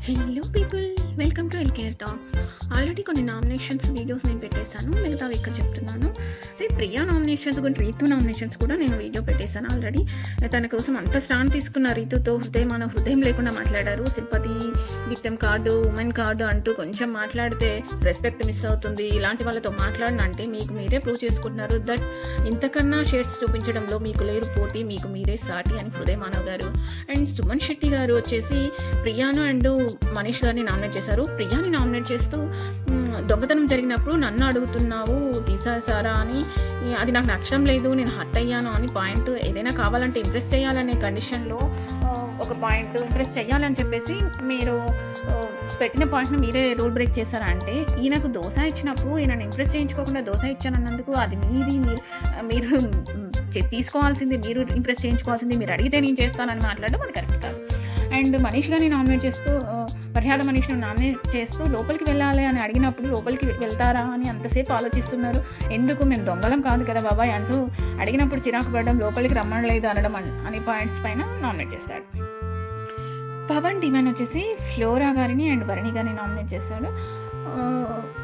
Hello people, welcome to LKR talks. Already కొన్ని nominations videos నేను పెట్టేశాను, మిగతావి ఇక్కడ చెప్తున్నాను. ప్రియా నామినేషన్స్ గురించి, రీతు నామినేషన్స్ కూడా నేను వీడియో పెట్టేశాను ఆల్రెడీ. తన కోసం అంత స్టాండ్ తీసుకున్న రీతుతో హృదయం లేకుండా మాట్లాడారు. Sympathy, victim card, women card అంటూ కొంచెం మాట్లాడితే రెస్పెక్ట్ మిస్ అవుతుంది. ఇలాంటి వాళ్ళతో మాట్లాడినంటే మీకు మీరే ప్రూవ్ చేసుకుంటున్నారు దట్ ఇంతకన్నా షేడ్స్ చూపించడంలో మీకు లేరు పోటీ, మీకు మీరే సాటి అని హృదయ మానవ్ గారు. అండ్ సుమన్ శెట్టి గారు వచ్చేసి ప్రియాను అండ్ మనీష్ గారిని నామినేట్ చేశారు. ప్రియాని నామినేట్ చేస్తూ దొంగతనం జరిగినప్పుడు నన్ను అడుగుతున్నావు తీసేసారా అని, అది నాకు నచ్చడం లేదు, నేను హర్ట్ అయ్యాను అని పాయింట్. ఏదైనా కావాలంటే ఇంప్రెస్ చేయాలనే కండిషన్లో ఒక పాయింట్ ఇంప్రెస్ చేయాలని చెప్పేసి మీరు పెట్టిన పాయింట్ని మీరే రూల్ బ్రేక్ చేశారా అంటే, ఈయనకు దోశ ఇచ్చినప్పుడు ఈయనను ఇంప్రెస్ చేయించుకోకుండా దోశ ఇచ్చానన్నందుకు అది మీరు తీసుకోవాల్సింది, మీరు ఇంప్రెస్ చేయించుకోవాల్సింది, మీరు అడిగితే నేను చేస్తానని మాట్లాడడం అది కరెక్ట్ కాదు. అండ్ మనీష్ గారిని నామినేట్ చేస్తూ, పర్యాద మనీష్ను నామినేట్ చేస్తూ లోపలికి వెళ్ళాలి అని అడిగినప్పుడు లోపలికి వెళ్తారా అని అంతసేపు ఆలోచిస్తున్నారు. ఎందుకు, మేము దొంగలం కాదు కదా బాబాయ్ అంటూ అడిగినప్పుడు చిరాకు పడడం, లోపలికి రమ్మనలేదు అనడం అనే పాయింట్స్ పైన నామినేట్ చేశాడు. పవన్ డిమాండ్ వచ్చేసి ఫ్లోరా గారిని అండ్ భరణి గారిని నామినేట్ చేశాడు.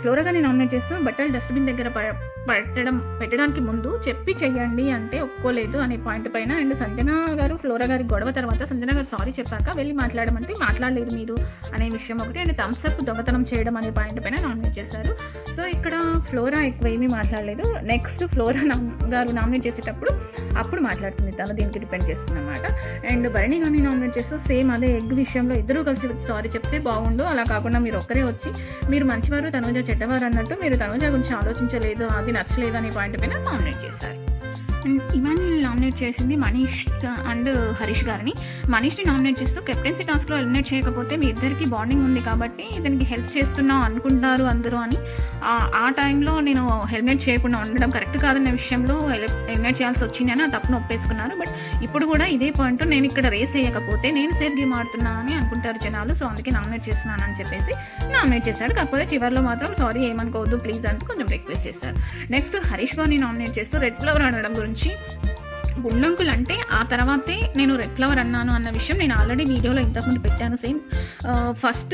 ఫ్లోరా గారిని నామినేట్ చేస్తూ బట్టలు డస్ట్బిన్ దగ్గర పెట్టడానికి ముందు చెప్పి చెయ్యండి అంటే ఒప్పుకోలేదు అనే పాయింట్ పైన. అండ్ సంజన గారు ఫ్లోరా గారి గొడవ తర్వాత సంజన గారు సారీ చెప్పాక వెళ్ళి మాట్లాడమంటే మాట్లాడలేదు మీరు అనే విషయం ఒకటి. అండ్ థమ్స్అప్ దొంగతనం చేయడం అనే పాయింట్ పైన నామినేట్ చేశారు. సో ఇక్కడ ఫ్లోరా ఎక్కువ ఏమీ మాట్లాడలేదు. నెక్స్ట్ ఫ్లోరా గారు నామినేట్ చేసేటప్పుడు అప్పుడు మాట్లాడుతుంది, తను దీనికి డిపెండ్ చేస్తుంది అనమాట. అండ్ భరణి గారిని నామినేట్ చేస్తూ సేమ్ అదే ఎగ్ విషయంలో ఇద్దరూ కలిసి వచ్చి సారీ చెప్తే బాగుండు, అలా కాకుండా మీరు ఒక్కరే వచ్చి మీరు మంచివారు తనుజ చెడ్డవారు అన్నట్టు మీరు తనుజ గురించి ఆలోచించలేదు, అది నచ్చలేదు అనే పాయింట్ పైన నామినేట్ చేశారు. అండ్ ఇమాన్యుల్ నామినేట్ చేసింది మనీష్ అండ్ హరీష్ గారిని. మనీష్ని నామినేట్ చేస్తూ కెప్టెన్సీ టాస్క్లో ఎలిమినేట్ చేయకపోతే మీ ఇద్దరికి బాండింగ్ ఉంది కాబట్టి ఇతనికి హెల్ప్ చేస్తున్నాం అనుకుంటారు అందరూ అని, ఆ టైంలో నేను హెల్మెట్ చేయకుండా ఉండడం కరెక్ట్ కాదన్న విషయంలో ఎలిమినేట్ చేయాల్సి వచ్చింది అని ఆ తప్పును ఒప్పేసుకున్నారు. బట్ ఇప్పుడు కూడా ఇదే పాయింట్, నేను ఇక్కడ రేస్ చేయకపోతే నేను సేఫ్ గేమ్ ఆడుతున్నా అని అనుకుంటారు జనాలు, సో అందుకే నామినేట్ చేస్తున్నాను అని చెప్పేసి నామినేట్ చేశాడు. కాకపోతే చివరిలో మాత్రం సారీ ఏమనుకోవద్దు ప్లీజ్ అంటూ కొంచెం రిక్వెస్ట్ చేశారు. నెక్స్ట్ హరీష్ గారిని నామినేట్ చేస్తూ రెడ్ ఫ్లవర్ అనడం గురించి, గుండంకులు అంటే ఆ తర్వాతే నేను రెడ్ ఫ్లవర్ అన్నాను అన్న విషయం నేను ఆల్రెడీ వీడియోలో ఇంతకుముందు పెట్టాను. సేమ్ ఫస్ట్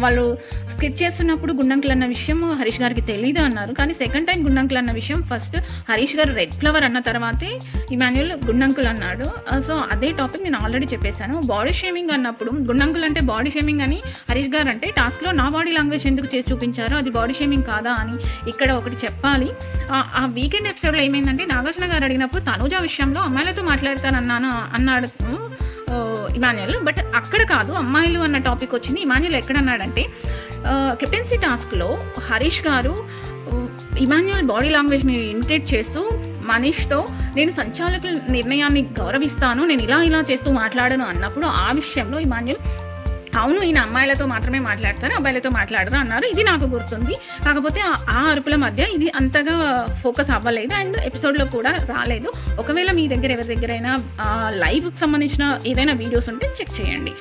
వాళ్ళు స్కిట్ చేస్తున్నప్పుడు గుండంకులు అన్న విషయం హరీష్ గారికి తెలీదు అన్నారు, కానీ సెకండ్ టైం గుండంకులు అన్న విషయం ఫస్ట్ హరీష్ గారు రెడ్ ఫ్లవర్ అన్న తర్వాతే ఇమాన్యుల్ గుండంకులు అన్నాడు. సో అదే టాపిక్ నేను ఆల్రెడీ చెప్పేశాను. బాడీ షేమింగ్ అన్నప్పుడు గుండంకులు అంటే బాడీ షేమింగ్ అని హరీష్ గారు అంటే టాస్క్లో నా బాడీ లాంగ్వేజ్ ఎందుకు చేసి చూపించారో అది బాడీ షేమింగ్ కాదా అని ఇక్కడ ఒకటి చెప్పాలి. ఆ వీకెండ్ ఎపిసోడ్లో ఏమైందంటే నాగార్జున గారు అడిగినప్పుడు తనుజ విషయంలో అమ్మాయిలతో అన్నాడు ఇమాన్యుల్, బట్ అక్కడ కాదు అమ్మాయిలు అన్న టాపిక్ వచ్చింది. ఇమాన్యుల్ ఎక్కడన్నాడంటే కెప్టెన్సీ టాస్క్లో హరీష్ గారు ఇమాన్యుల్ బాడీ లాంగ్వేజ్ని ఇమిటేట్ చేస్తూ మనీష్తో నేను సంచాలకుల నిర్ణయాన్ని గౌరవిస్తాను, నేను ఇలా చేస్తూ మాట్లాడను అన్నప్పుడు ఆ విషయంలో ఇమాన్యుల్ అవును ఈయన అమ్మాయిలతో మాత్రమే మాట్లాడతారు, అబ్బాయిలతో మాట్లాడరు అన్నారు. ఇది నాకు గుర్తుంది. కాకపోతే ఆ అరుపుల మధ్య ఇది అంతగా ఫోకస్ అవ్వలేదు అండ్ ఎపిసోడ్లో కూడా రాలేదు. ఒకవేళ మీ దగ్గర ఎవరి దగ్గరైనా లైవ్కి సంబంధించిన ఏదైనా వీడియోస్ ఉంటే చెక్ చేయండి.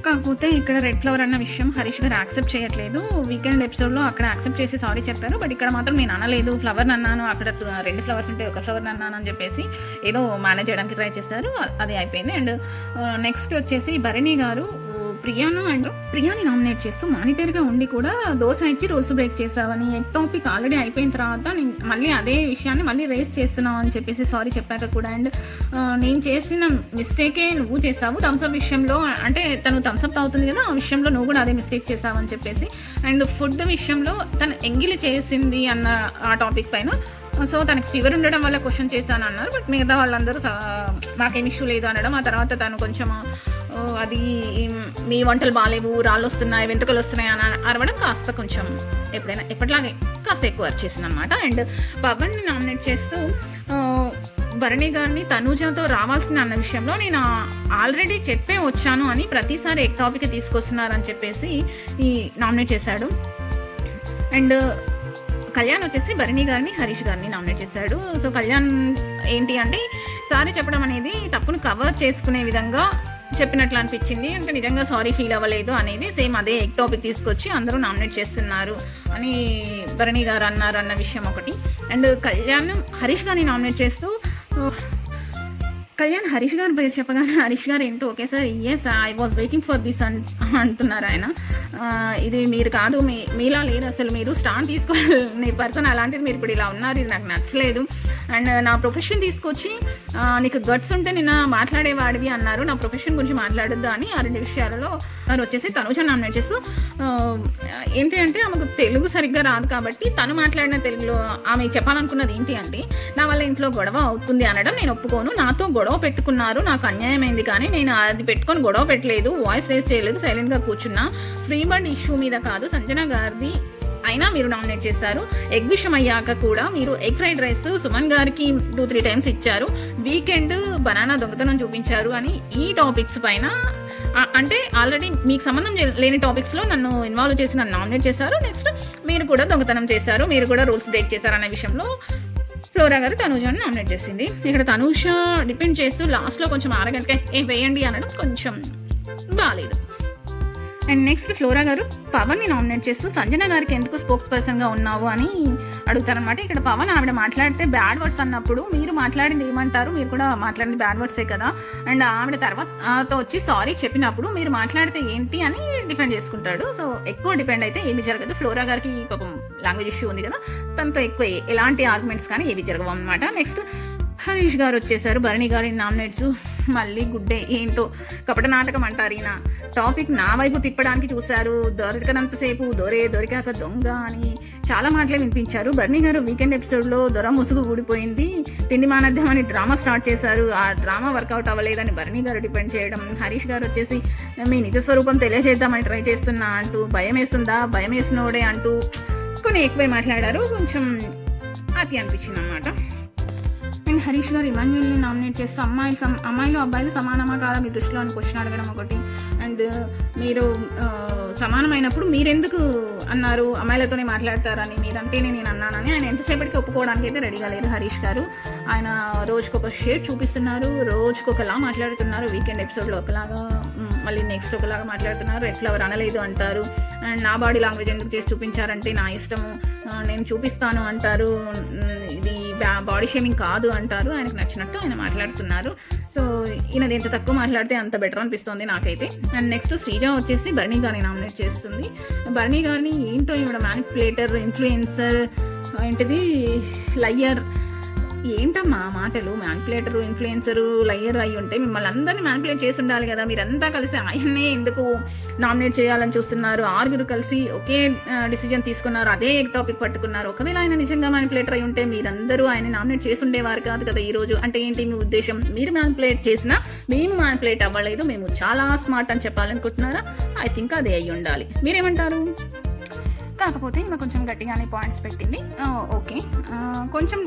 కాకపోతే ఇక్కడ రెడ్ ఫ్లవర్ అన్న విషయం హరీష్ గారు యాక్సెప్ట్ చేయట్లేదు. వీకెండ్ ఎపిసోడ్లో అక్కడ యాక్సెప్ట్ చేసి సారీ చెప్పారు, బట్ ఇక్కడ మాత్రం నేను అనలేదు, ఫ్లవర్ అన్నాను, అక్కడ 2 ఫ్లవర్స్ ఉంటే ఒక ఫ్లవర్ అన్నాను అని చెప్పేసి ఏదో మేనేజ్ చేయడానికి ట్రై చేశారు. అది అయిపోయింది. అండ్ నెక్స్ట్ వచ్చేసి భరణి గారు ప్రియాని నామినేట్ చేస్తూ మానిటర్గా ఉండి కూడా దోశ ఇచ్చి రూల్స్ బ్రేక్ చేసావని, ఎగ్ టాపిక్ ఆల్రెడీ అయిపోయిన తర్వాత నేను మళ్ళీ అదే విషయాన్ని మళ్ళీ రేస్ చేస్తున్నావు అని చెప్పేసి సారీ చెప్పాక కూడా, అండ్ నేను చేసిన మిస్టేకే నువ్వు చేస్తావు థమ్స్అప్ విషయంలో, అంటే తను థమ్స్అప్ అవుతుంది కదా ఆ విషయంలో నువ్వు కూడా అదే మిస్టేక్ చేసావు అని చెప్పేసి, అండ్ ఫుడ్ విషయంలో తను ఎంగిలి చేసింది అన్న ఆ టాపిక్ పైన, సో తనకి ఫీవర్ ఉండడం వల్ల క్వశ్చన్ చేశాను అన్నారు. బట్ మిగతా వాళ్ళందరూ మాకేం ఇష్యూ లేదు అనడం, ఆ తర్వాత తను కొంచెం అది మీ వంటలు బాగాలేవు, రాళ్ళు వస్తున్నాయి, వెంట్రుకలు వస్తున్నాయి అని అరవడం కాస్త కొంచెం ఎప్పటిలాగే కాస్త ఎక్కువ వచ్చేసింది అనమాట. అండ్ పవన్ని నామినేట్ చేస్తూ భరణి గారిని తనుజతో రావాల్సిన అన్న విషయంలో నేను ఆల్రెడీ చెప్పే వచ్చాను అని ప్రతిసారి ఎగ్ టాపిక్ తీసుకొస్తున్నారని చెప్పేసి ఈ నామినేట్ చేశాడు. అండ్ కళ్యాణ్ వచ్చేసి భరణి గారిని హరీష్ గారిని నామినేట్ చేశాడు. సో కళ్యాణ్ ఏంటి అంటే సారీ చెప్పడం అనేది తప్పును కవర్ చేసుకునే విధంగా చెప్పినట్లు అనిపించింది, అంటే నిజంగా సారీ ఫీల్ అవ్వలేదు అనేది సేమ్ అదే ఎగ్ టాపిక్ తీసుకొచ్చి అందరూ నామినేట్ చేస్తున్నారు అని భరణి గారు అన్నారు అన్న విషయం ఒకటి. అండ్ కళ్యాణ్ హరీష్ గారిని నామినేట్ చేస్తూ కళ్యాణ్ హరీష్ గారి పేరు చెప్పగానే హరీష్ గారు ఏంటో okay sir yes I was waiting for this అంటున్నారు ఆయన. ఇది మీరు కాదు, మీలా లేరు అసలు, మీరు స్టాండ్ తీసుకోవాలని పర్సన్, అలాంటిది మీరు ఇప్పుడు ఇలా ఉన్నారు, ఇది నాకు నచ్చలేదు. అండ్ నా ప్రొఫెషన్ తీసుకొచ్చి నీకు గట్స్ ఉంటే నిన్న మాట్లాడేవాడివి అన్నారు, నా ప్రొఫెషన్ గురించి మాట్లాడొద్దు అని ఆ 2 విషయాలలో వారు వచ్చేసి తనుజ నామినేట్ చేస్తూ ఏంటి అంటే ఆమెకు తెలుగు సరిగ్గా రాదు కాబట్టి తను మాట్లాడిన తెలుగులో ఆమె చెప్పాలనుకున్నది ఏంటి అంటే, నా వల్ల ఇంట్లో గొడవ అవుతుంది అనడం నేను ఒప్పుకోను, నాతో గొడవ పెట్టుకున్నారు, నాకు అన్యాయమైంది, కానీ నేను అది పెట్టుకొని గొడవ పెట్టలేదు, వాయిస్ రేస్ చేయలేదు, సైలెంట్గా కూర్చున్నా, ఫ్రీ బర్డ్ ఇష్యూ మీద కాదు సంజన గారిది అయినా మీరు నామినేట్ చేశారు. ఎగ్ విషయం అయ్యాక కూడా మీరు ఎగ్ ఫ్రైడ్ రైస్ సుమన్ గారికి 2-3 టైమ్స్ ఇచ్చారు, వీకెండ్ బనానా దొంగతనం చూపించారు అని ఈ టాపిక్స్ పైన అంటే ఆల్రెడీ మీకు సంబంధం లేని టాపిక్స్లో నన్ను ఇన్వాల్వ్ చేసి నన్ను నామినేట్ చేశారు. నెక్స్ట్ మీరు కూడా దొంగతనం చేశారు, మీరు కూడా రూల్స్ బ్రేక్ చేశారు అనే విషయంలో ఫ్లోరా గారు తనూజాని నామినేట్ చేసింది. ఇక్కడ తనూష డిపెండ్ చేస్తూ లాస్ట్లో కొంచెం ఆరగంటకే వేయండి అనడం కొంచెం బాగాలేదు. అండ్ నెక్స్ట్ ఫ్లోరా గారు పవన్ని నామినేట్ చేస్తూ సంజన గారికి ఎందుకు స్పోక్స్ పర్సన్గా ఉన్నావు అని అడుగుతారనమాట. ఇక్కడ పవన్ ఆవిడ మాట్లాడితే బ్యాడ్ వర్డ్స్ అన్నప్పుడు మీరు మాట్లాడింది ఏమంటారు, మీరు కూడా మాట్లాడింది బ్యాడ్ వర్డ్సే కదా, అండ్ ఆవిడ తర్వాత వచ్చి సారీ చెప్పినప్పుడు మీరు మాట్లాడితే ఏంటి అని డిపెండ్ చేసుకుంటాడు. సో ఎక్కువ డిపెండ్ అయితే ఏమి జరగదు. ఫ్లోరా గారికి పాపం లాంగ్వేజ్ ఇష్యూ ఉంది కదా, తనతో ఎక్కువ ఎలాంటి ఆర్గ్యుమెంట్స్ కానీ ఏవి జరగవు అనమాట. నెక్స్ట్ హరీష్ గారు వచ్చేసారు, భరణి గారి నామినేట్స్ మళ్ళీ గుడ్డే ఏంటో కపట నాటకం అంటారు, ఈయన టాపిక్ నా వైపు తిప్పడానికి చూశారు, దొరకనంతసేపు దొరికాక దొంగ అని చాలా మాటలే వినిపించారు. భరణి గారు వీకెండ్ ఎపిసోడ్లో దొర ముసుగు ఊడిపోయింది, తిండి మానద్దాం అని డ్రామా స్టార్ట్ చేశారు, ఆ డ్రామా వర్కౌట్ అవ్వలేదని భరణి గారు డిపెండ్ చేయడం, హరీష్ గారు వచ్చేసి మీ నిజ స్వరూపం తెలియజేద్దామని ట్రై చేస్తున్నా అంటూ, భయం వేస్తుందా, భయం వేసినోడే అంటూ కొన్ని ఎక్కువే మాట్లాడారు, కొంచెం అతి అనిపించింది అన్నమాట. అండ్ హరీష్ గారు ఇమాన్యుయల్ని నామినేట్ చేస్తూ అమ్మాయిలు అబ్బాయిలు సమానమా కాదా మీ దృష్టిలో అని క్వశ్చన్ అడగడం ఒకటి. అండ్ మీరు సమానమైనప్పుడు మీరెందుకు అన్నారు అమ్మాయిలతోనే మాట్లాడతారని, మీరంటేనే నేను అన్నానని ఆయన ఎంతసేపటికి ఒప్పుకోవడానికి అయితే రెడీగా లేరు హరీష్ గారు. ఆయన రోజుకొక షేడ్ చూపిస్తున్నారు, రోజుకొకలా మాట్లాడుతున్నారు, వీకెండ్ ఎపిసోడ్లో ఒకలాగా, మళ్ళీ నెక్స్ట్ ఒకలాగా మాట్లాడుతున్నారు, రెడ్ ఫ్లవర్ అనలేదు అంటారు, అండ్ నా బాడీ లాంగ్వేజ్ ఎందుకు చేసి చూపించారంటే నా ఇష్టము, నేను చూపిస్తాను అంటారు, ఇది బాడీ షేమింగ్ కాదు అంటారు, ఆయనకు నచ్చినట్టు ఆయన మాట్లాడుతున్నారు. సో ఈయనది ఎంత తక్కువ మాట్లాడితే అంత బెటర్ అనిపిస్తుంది నాకైతే. అండ్ నెక్స్ట్ శ్రీజ వచ్చేసి భరణి గారిని నామినేట్ చేస్తుంది. భరణి గారిని ఏంటో ఈవిడ మ్యానిపులేటర్, ఇన్ఫ్లుయెన్సర్, ఏంటిది లయ్యర్, ఏంటమ్మా మాటలు, మ్యానిపులేటరు, ఇన్ఫ్లుయెన్సరు, లయ్యర్ అయ్యి ఉంటే మిమ్మల్ని అందరినీ మ్యానిపులేట్ చేసి ఉండాలి కదా, మీరంతా కలిసి ఆయన్నే ఎందుకు నామినేట్ చేయాలని చూస్తున్నారు, 6 కలిసి ఒకే డిసిజన్ తీసుకున్నారు, అదే టాపిక్ పట్టుకున్నారు. ఒకవేళ ఆయన నిజంగా మ్యానిపులేటర్ అయి ఉంటే మీరందరూ ఆయన నామినేట్ చేసి ఉండేవారు కాదు కదా ఈరోజు. అంటే ఏంటి మీ ఉద్దేశం, మీరు మ్యానిపులేట్ చేసినా మేము మ్యానిపులేట్ అవ్వలేదు, మేము చాలా స్మార్ట్ అని చెప్పాలనుకుంటున్నారా? ఐ థింక్ అదే అయ్యి ఉండాలి. మీరేమంటారు? కాకపోతే ఈమె కొంచెం గట్టిగానే పాయింట్స్ పెట్టింది, ఓకే, కొంచెం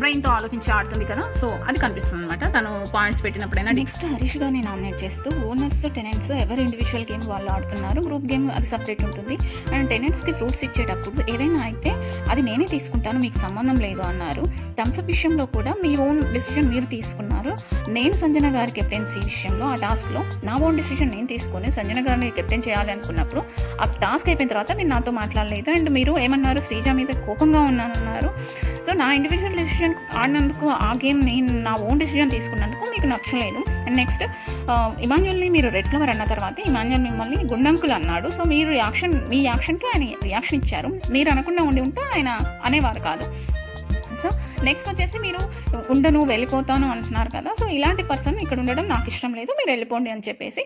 బ్రెయిన్తో ఆలోచించి ఆడుతుంది కదా, సో అది కనిపిస్తుంది అనమాట తను పాయింట్స్ పెట్టినప్పుడైనా. నెక్స్ట్ హరీష్ గారిని నామినేట్ చేస్తూ ఓనర్స్ టెనెంట్స్ ఎవరు ఇండివిజువల్ గేమ్ వాళ్ళు ఆడుతున్నారు, గ్రూప్ గేమ్ అది సపరేట్ ఉంటుంది, అండ్ టెనెంట్స్కి ఫ్రూట్స్ ఇచ్చేటప్పుడు ఏదైనా అయితే అది నేనే తీసుకుంటాను, మీకు సంబంధం లేదు అన్నారు. థమ్స్అప్ విషయంలో కూడా మీ ఓన్ డెసిషన్ మీరు తీసుకున్నారు, నేను సంజన గారి కెప్టెన్సీ విషయంలో ఆ టాస్క్లో నా ఓన్ డెసిషన్ నేను తీసుకొని సంజన గారిని కెప్టెన్ చేయాలి అనుకున్నప్పుడు ఆ టాస్క్ అయిపోయిన తర్వాత మీరు నాతో మాట్లాడలేదు, అండ్ మీరు ఏమన్నారు, శ్రీజ మీద కోపంగా ఉన్నానన్నారు. సో నా ఇండివిజువల్ డెసిషన్ ఆడినందుకు, ఆ గేమ్ నేను నా ఓన్ డెసిషన్ తీసుకున్నందుకు మీకు నచ్చలేదు. అండ్ నెక్స్ట్ ఇమాన్యుయల్ని మీరు రెడ్ ఫ్లవర్ అన్న తర్వాత ఇమాన్యుయల్ మిమ్మల్ని గుండంకులు అన్నాడు. సో మీరు మీ యాక్షన్కి ఆయన రియాక్షన్ ఇచ్చారు, మీరు అనకుండా ఉండి ఉంటే ఆయన అనేవారు కాదు. సో నెక్స్ట్ వచ్చేసి మీరు ఉండను వెళ్ళిపోతాను అంటున్నారు కదా, సో ఇలాంటి పర్సన్ ఇక్కడ ఉండడం నాకు ఇష్టం లేదు, మీరు వెళ్ళిపోండి అని చెప్పేసి